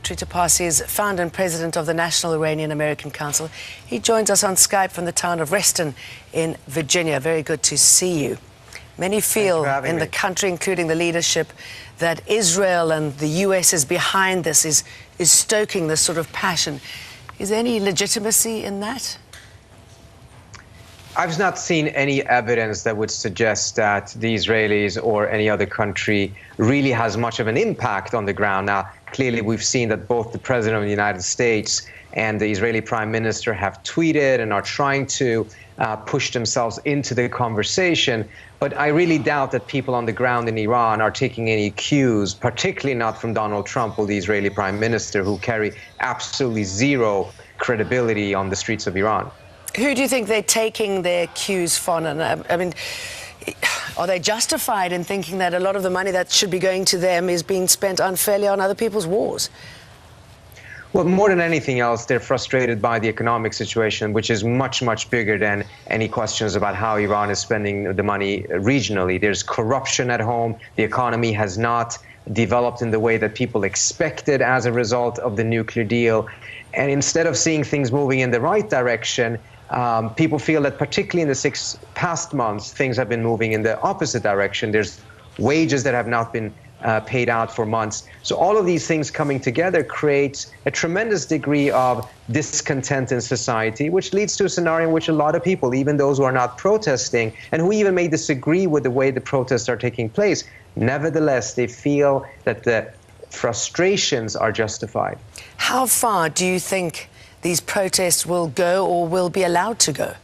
Trita Parsi is founder and president of the National Iranian-American Council. He joins us on Skype from the town of Reston in Virginia. Very good to see you. Many feel in the country, including the leadership, that Israel and the US is behind this, is stoking this sort of passion. Is there any legitimacy in that? I've not seen any evidence that would suggest that the Israelis or any other country really has much of an impact on the ground. Now, clearly, we've seen that both the President of the United States and the Israeli Prime Minister have tweeted and are trying to push themselves into the conversation. But I really doubt that people on the ground in Iran are taking any cues, particularly not from Donald Trump or the Israeli Prime Minister, who carry absolutely zero credibility on the streets of Iran. Who do you think they're taking their cues from? And I mean, are they justified in thinking that a lot of the money that should be going to them is being spent unfairly on other people's wars? Well, more than anything else, they're frustrated by the economic situation, which is much, much bigger than any questions about how Iran is spending the money regionally. There's corruption at home. The economy has not developed in the way that people expected as a result of the nuclear deal. And instead of seeing things moving in the right direction, people feel that particularly in the 6 past months, things have been moving in the opposite direction. There's wages that have not been paid out for months. So all of these things coming together creates a tremendous degree of discontent in society, which leads to a scenario in which a lot of people, even those who are not protesting and who even may disagree with the way the protests are taking place, nevertheless, they feel that the frustrations are justified. How far do you think these protests will go or will be allowed to go?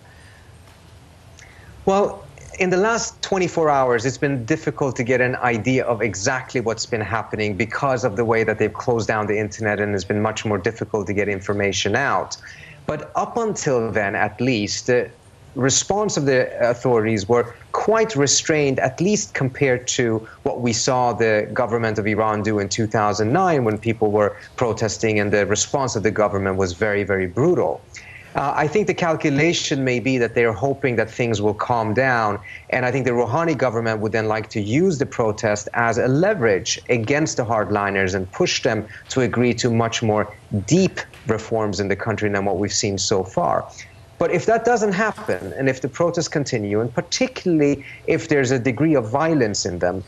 Well, in the last 24 hours, it's been difficult to get an idea of exactly what's been happening because of the way that they've closed down the internet, and it's been much more difficult to get information out. But up until then, at least, the response of the authorities were quite restrained, at least compared to what we saw the government of Iran do in 2009 when people were protesting, and the response of the government was very, very brutal. I think the calculation may be that they're hoping that things will calm down, and I think the Rouhani government would then like to use the protest as a leverage against the hardliners and push them to agree to much more deep reforms in the country than what we've seen so far. But if that doesn't happen, and if the protests continue, and particularly if there's a degree of violence in them,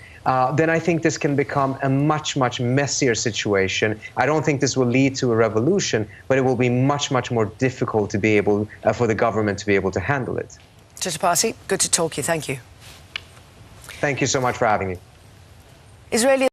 then I think this can become a much, much messier situation. I don't think this will lead to a revolution, but it will be much, much more difficult to be able, for the government to be able to handle it. Trita Parsi, good to talk to you. Thank you. Thank you so much for having me. Israeli